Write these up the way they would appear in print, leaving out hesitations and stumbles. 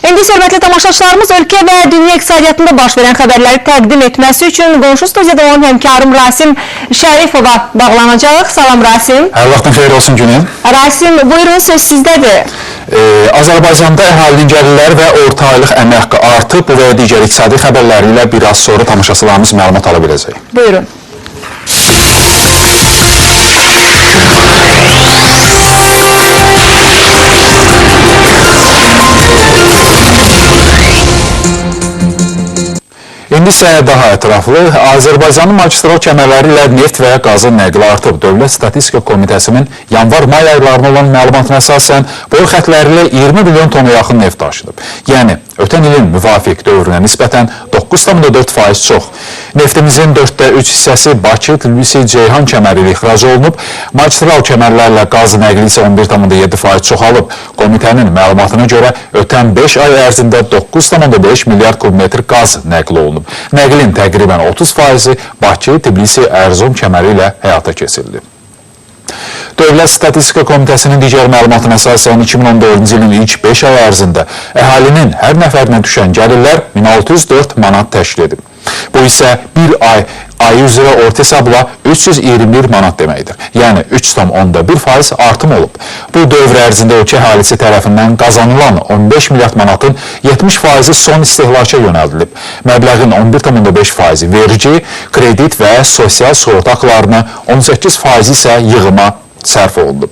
İndi hörmətli tamaşaçılarımız ölkə və dünya iqtisadiyyatında baş verən xəbərləri təqdim etməsi üçün qonşu studiyada olan həmkarım Rasim Şərifova bağlanacaq. Salam Rasim. Hər vaxtın xeyir olsun günün. Rasim, buyurun söz sizdədir. Azərbaycanda əhalinin gəlirləri və orta aylıq əmək haqqı artıb. Bu və digər iqtisadi xəbərləri ilə biraz sonra tamaşaçılarımız məlumat ala biləcək. Buyurun. İndi isə daha ətraflı, Azərbaycanın magistral kəmərləri ilə neft və qazın nəqli artıb. Dövlət Statistika Komitəsinin yanvar-may aylarına olan məlumatına əsasən boru xətləri ilə 20 milyon tona yaxın neft daşınıb. Yəni, ötən ilin müvafiq dövrünə nisbətən 9,4% çox. Neftimizin 3/4 hissəsi Bakı, Tbilisi, Ceyhan kəməri ilə ixrac olunub. Magistral kəmərlərlə qaz nəqli isə 11,7% çoxalıb. Komitənin məlumatına görə ötən 5 ay ərzində 9,5 milyard kubmetr qaz nəqli olunub. Nəqlin təqribən 30%-i Bakı, Tbilisi, Erzurum kəməri ilə həyata keçirildi. Dövlət Statistika Komitəsinin digər məlumatına əsasən 2014-cü ilin ilk 5 ay ərzində əhalinin hər nəfərinə düşən gəlirlər 1604 manat təşkil edib. Bu isə bir ay üzrə orta hesabla 321 manat deməkdir. Yəni 3,1% artım olub. Bu dövr ərzində ölkə əhalisi tərəfindən qazanılan 15 milyard manatın 70%-i son istehlaka yönəldilib. Məbləğin 11,5%-i vergi, kredit və sosial sığorta haqlarına, 18% isə yığıma sərf olundu.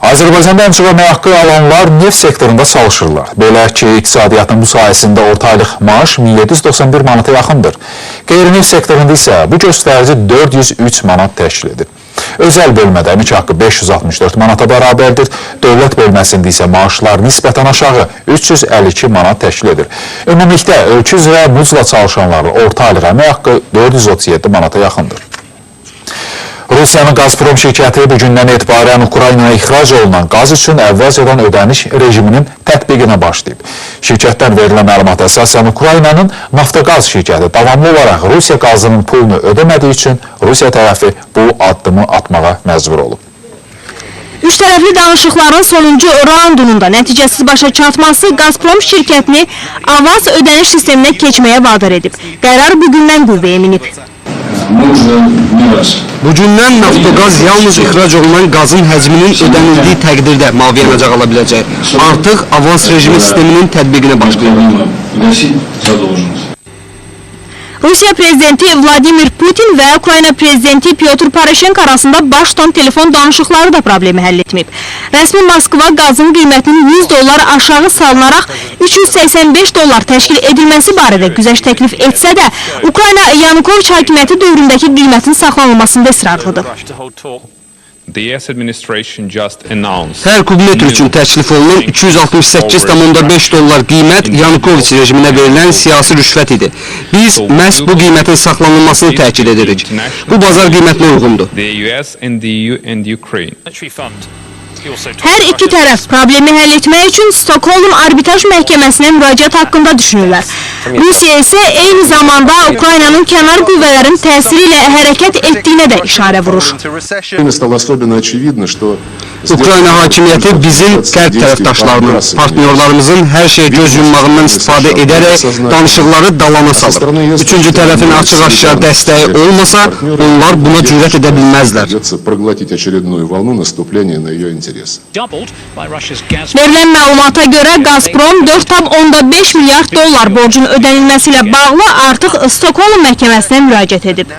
Azərbaycanda ən çox əmək haqqı alanlar neft sektorunda çalışırlar. Belə ki, iqtisadiyyatın bu sayəsində orta aylıq maaş 1791 manata yaxındır. Qeyri-neft sektorunda isə bu göstərici 403 manat təşkil edir. Özəl bölmədə əmək haqqı 564 manata bərabərdir. Dövlət bölməsində isə maaşlar nisbətən aşağı 352 manat təşkil edir. Ümumilikdə ölkə üzrə mucla çalışanların orta aylıq əmək haqqı 437 manata yaxındır. Rusiyanın Gazprom şirkəti bugündən etibarən Ukraynaya ixrac olunan qaz üçün əvvəlcədən ödəniş rejiminin tətbiqinə başlayıb. Şirkətdən verilən məlumata əsasən Ukraynanın Naftogaz şirkəti davamlı olaraq Rusiya qazının pulunu ödəmədiyi üçün Rusiya tərəfi bu addımı atmağa məcbur olub. Üç tərəfli danışıqların sonuncu raundunun da nəticəsiz başa çatması Gazprom şirkətini avans ödəniş sisteminə keçməyə vadar edib. Qərar bugündən qüvvəyə minib. Bugündən Naftogaz yalnız ixrac olunan qazın həcminin ödənildiyi təqdirdə maviyyənəcək ala biləcək. Artıq avans rejimi sisteminin tətbiqinə başlayıb. Rusiya prezidenti Vladimir Putin və Ukrayna prezidenti Pyotr Poroshenko arasında baş tutan telefon danışıqları da problemi həll etməyib. Rəsmi Moskva qazın qiymətinin $100 aşağı salınaraq 385 dollar təşkil edilməsi barədə güzəşt təklif etsə də, Ukrayna Yanukoviç hakimiyyəti dövründəki qiymətin saxlanılmasında israrlıdır. Hər kubmetr üçün təklif olunan 268,5 dollar qiymət Yanukoviç rejiminə verilən siyasi rüşvət idi. Biz məhz bu qiymətin saxlanılmasını təkid edirik. Bu bazar qiymətinə uyğundur. Hər iki tərəf problemi həll etmək üçün Stokholm Arbitraj Məhkəməsinə müraciət haqqında düşünürlər. Rusiya isə eyni zamanda Ukraynanın kənar qüvvələrin təsiri ilə hərəkət etdiyinə də işarə vurur. Ukrayna hakimiyyəti bizim qərb tərəfdaşlarının, partnyorlarımızın hər şeyə göz yummağından istifadə edərək danışıqları dalana salır. Üçüncü tərəfin açıq-aşkar dəstəyi olmasa, onlar buna cürət edə bilməzlər. Verilən məlumata görə Gazprom 4,5 milyard dollar borcun ödənilməsi ilə bağlı artıq Stokholm məhkəməsinə müraciət edib.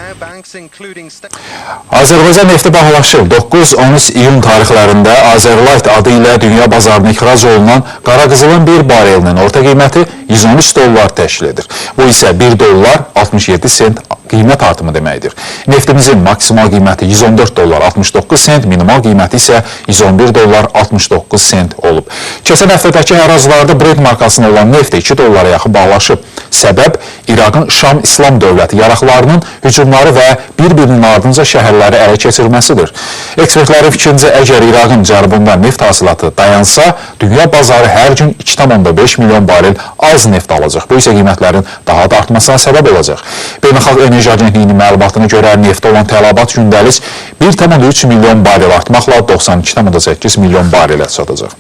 Azərbaycan nefti bahalaşıb. 9-13 iyun tarixlərində Azerlight adı ilə dünya bazarına ixrac olunan qara qızılın bir barelinin orta qiyməti 113 dollar təşkil edir. Bu isə 1 dollar 67 sent qiymət artımı deməkdir. Neftimizin maksimal qiyməti 114 dollar 69 sent, minimal qiyməti isə 111 dollar 69 sent olub. Keçən həftədəki ərazilərdə Brent markasına olan neft 2 dollara yaxın bağlaşıb. Səbəb İraqın Şam İslam dövləti yaraqlarının hücumları və bir-birinin ardınca şəhərləri ələ keçirməsidir. Ekspertlərin fikrincə, əgər İraqın cənubunda neft hasilatı dayansa, dünya bazarı hər gün 2,5 milyon barel az neft alacaq. Bu isə qiymətlərin daha da artmasına səbəb olacaq. Beynəlxalq Enerji Agentliyinin məlumatına görə neftə olan tələbat gündəlik 1,3 milyon barel artmaqla 92,8 milyon barelə çatacaq.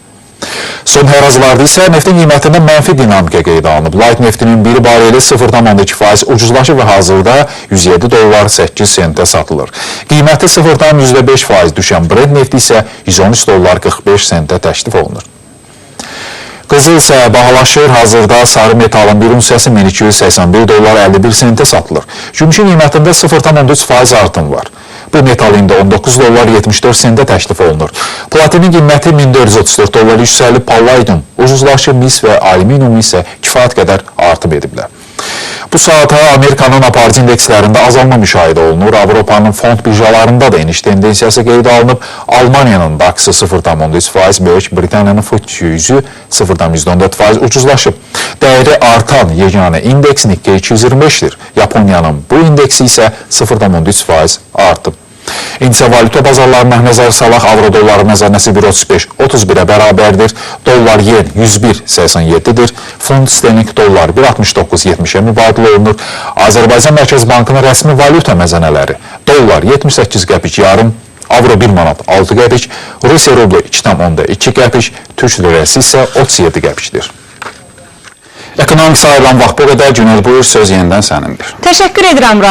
Son hərazlarda isə neftin qiymətində mənfi dinamika qeydə alınıb. Light neftinin biri bareli 0,2% ucuzlaşıb və hazırda 107 dollar 8 sentə satılır. Qiyməti 0,5% düşən Brent nefti isə 113 dollar 45 sentə təklif olunur. Qızıl isə bahalaşır, hazırda sarı metalın bir unsiyası 1281 dollar 51 sentə satılır. Gümüşün qiymətində 0,3% artım var. Bu metal indi 19 dollar 74 sentə təklif olunur. Platinin qiyməti 1434 dollar yüksəlib, palladium ucuzlaşıb, mis və alüminium isə kifayət qədər artıb ediblər. Bu saata Amerikanın aparıcı indekslərində azalma müşahidə olunur. Avropanın fond birjalarında da eniş tendensiyası qeydə alınıb. Almaniyanın DAX-ı 0,3%, Böyük Britaniyanın FTSE 100-ü 0,14% ucuzlaşıb. Dəyəri artan yeganə indeks Nikkei 225-dir. Yaponiyanın bu indeksi isə 0,3% artıb. İndisə valyuta bazarlarına nəzər salaq, avro dolları məzənəsi 1.35-31-ə bərabərdir, dollar yen 101.87-dir, funt sterling dollar 1.69-70-ə mübadilə olunur. Azərbaycan Mərkəz Bankının rəsmi valyuta məzənələri dollar 78 qəpik yarım, avro 1 manat 6 qəpik, Rusiya rublu 2,2 qəpik, Türk lirəsi isə 37 qəpikdir. Ekonomik sayılan vaxt bu qədər, Günel buyur, söz yenidən sənindir. Təşəkkür edirəm, Raif.